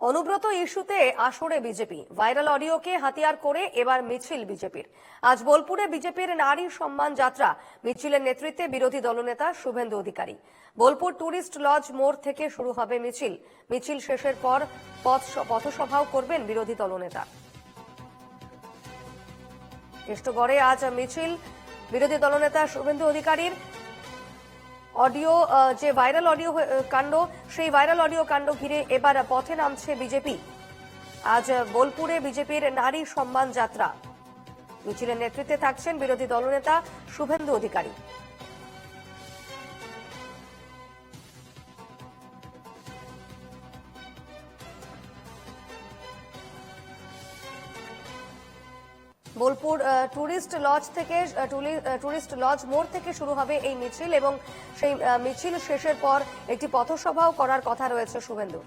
অনুব্রত ইস্যুতে আসরে BJP, viral অডিওকে হাতিয়ার করে এবার মিছিল বিজেপির। আজ বোলপুরে বিজেপির নারী সম্মান যাত্রা, মিছিলের নেতৃত্বে বিরোধী দলনেতা শুভেন্দু অধিকারী। বোলপুর টুরিস্ট লজ মোড় থেকে শুরু হবে মিছিল। মিছিল শেষের পর পথসভাও করবেন বিরোধী দলনেতা। কেষ্টগড়ে আজ মিছিল বিরোধী দলনেতা শুভেন্দু অধিকারীর। অডিও যে ভাইরাল অডিও কাণ্ড, সেই ভাইরাল অডিও কাণ্ড ঘিরে এবার পথে নামছে বিজেপি। আজ বোলপুরে বিজেপির নারী সম্মান যাত্রা, মিছিলের নেতৃত্বে থাকছেন বিরোধী দলনেতা শুভেন্দু অধিকারী। বোলপুর টুরিস্ট লজ মোড় থেকে শুরু হবে এই মিছিল এবং সেই মিছিল শেষের পর একটি পথসভাও করার কথা রয়েছে শুভেন্দু।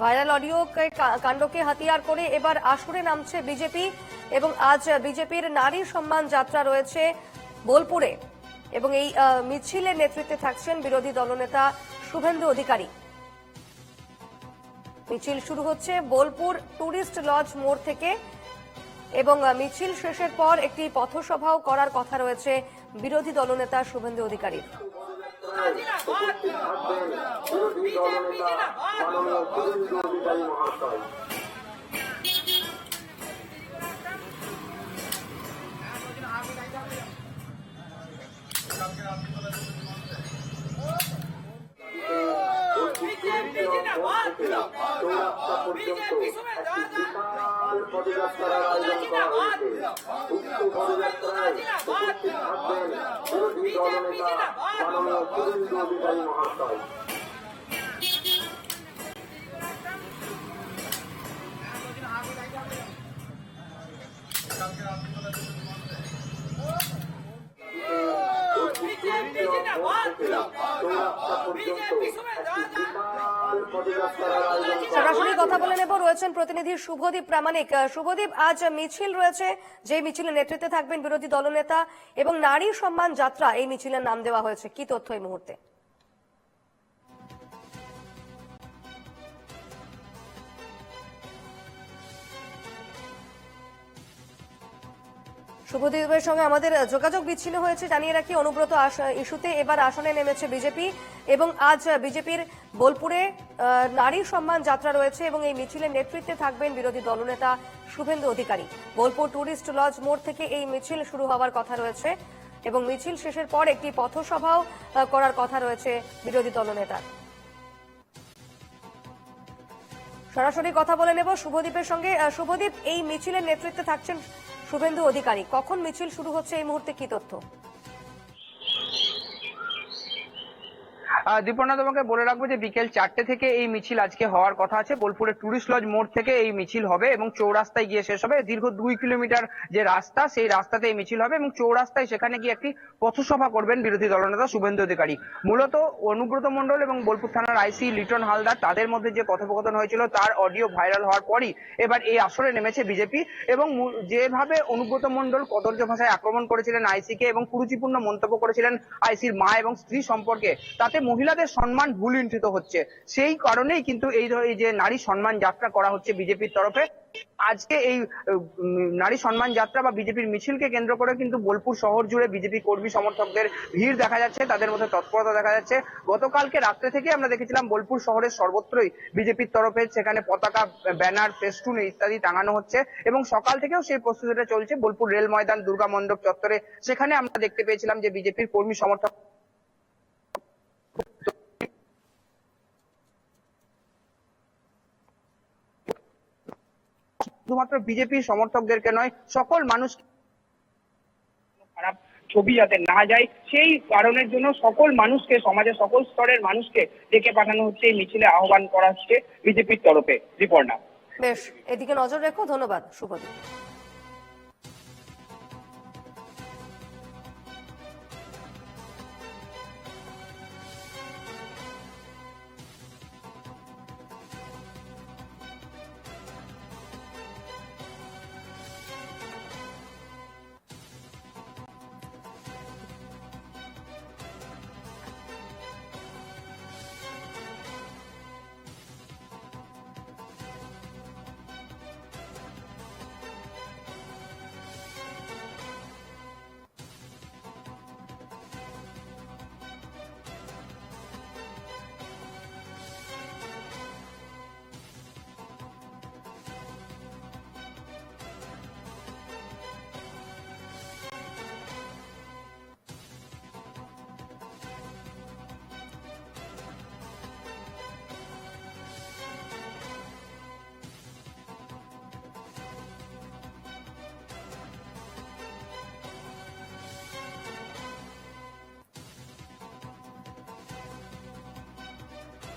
ভাইরাল অডিও কাণ্ডকে হাতিয়ার করে এবার আসরে নামছে বিজেপি এবং আজ বিজেপির নারী সম্মান যাত্রা রয়েছে বোলপুরে এবং এই মিছিলের নেতৃত্বে থাকছেন বিরোধী দলনেতা শুভেন্দু অধিকারী। মিছিল শুরু হচ্ছে বোলপুর টুরিস্ট লজ মোড় থেকে এবং মিছিল শেষের পর একটি পথসভাও করার কথা রয়েছে বিরোধী দলনেতা শুভেন্দু অধিকারীর। সরাসরি কথা বলে নেব, রয়েছেন প্রতিনিধি শুভদীপ প্রামাণিক। শুভদীপ, আজ মিছিল রয়েছে, যে মিছিলের নেতৃত্বে থাকবেন বিরোধী দলনেতা এবং নারী সম্মান যাত্রা, এই মিছিলের নাম দেওয়া হয়েছে, কি তথ্য এই মুহূর্তে? শুভদীপের সঙ্গে আমাদের যোগাযোগ বিচ্ছিন্ন হয়েছে। জানিয়ে রাখি, অনুব্রত ইস্যুতে এবার আসনে নেমেছে বিজেপি এবং আজ বিজেপির বোলপুরে নারী সম্মান যাত্রা রয়েছে এবং এই মিছিলের নেতৃত্বে থাকবেন বিরোধী দলনেতা শুভেন্দু অধিকারী। বোলপুর টুরিস্ট লজ মোড় থেকে এই মিছিল শুরু হওয়ার কথা রয়েছে এবং মিছিল শেষের পর একটি পথসভাও করার কথা রয়েছে বিরোধী দলনেতার। সরাসরি কথা বলে নেব শুভদীপের সঙ্গে। শুভদীপ, এই মিছিলের নেতৃত্বে থাকছেন শুভেন্দু অধিকারী, কখন মিছিল শুরু হচ্ছে এই মুহূর্তে কি তথ্য? দীপনা, তোমাকে বলে রাখবো যে বিকেল 4টে থেকে এই মিছিল আজকে হওয়ার কথা আছে। বোলপুরের টুরিস্ট লজ মোড় থেকে এই মিছিল হবে এবং চৌরাস্তায় গিয়ে শেষ হবে। দীর্ঘ 2 কিলোমিটার যে রাস্তা, সেই রাস্তাতে এই মিছিল হবে এবং চৌরাস্তায় সেখানে গিয়ে একটি পথসভা করবেন বিরোধী দলনেতা শুভেন্দু অধিকারী। মূলত অনুব্রত মণ্ডল এবং বোলপুর থানার আইসি লিটন হালদার, তাদের মধ্যে যে কথোপকথন হয়েছিল তার অডিও ভাইরাল হওয়ার পরই এবার এই আসরে নেমেছে বিজেপি এবং যেভাবে অনুব্রত মণ্ডল কদর্য ভাষায় আক্রমণ করেছিলেন আইসিকে এবং কুরুচিপূর্ণ মন্তব্য করেছিলেন আইসির মা এবং স্ত্রী সম্পর্কে, তাতে মহিলাদের সম্মান ভুলুণ্ঠিত হচ্ছে। সেই কারণেই কিন্তু এই যে নারী সম্মান যাত্রা করা হচ্ছে বিজেপির তরফে। আজকে এই নারী সম্মান যাত্রা বা বিজেপির মিছিলকে কেন্দ্র করে কিন্তু বোলপুর শহর জুড়ে বিজেপি কর্মী সমর্থকদের ভিড় দেখা যাচ্ছে, তাদের মধ্যে তৎপরতা দেখা যাচ্ছে। গতকালকে রাত্রে থেকে আমরা দেখেছিলাম বোলপুর শহরের সর্বত্রই বিজেপির তরফে সেখানে পতাকা, ব্যানার, ফেস্টুন ইত্যাদি টাঙানো হচ্ছে এবং সকাল থেকেও সেই প্রস্তুতিটা চলছে। বোলপুর রেল ময়দান, দুর্গা মণ্ডপ চত্বরে সেখানে আমরা দেখতে পেয়েছিলাম যে বিজেপির কর্মী সমর্থক শুধুমাত্র বিজেপির সমর্থকদেরকে নয়, সকল মানুষ খারাপ ছবি যাতে না যায় সেই কারণের জন্য সকল মানুষকে, সমাজের সকল স্তরের মানুষকে ডেকে পাঠানো হচ্ছে, এই মিছিলে আহ্বান করা হচ্ছে বিজেপির তরফে। রিপোর্টার। বেশ, এদিকে নজর রেখো। ধন্যবাদ শুভদীপ।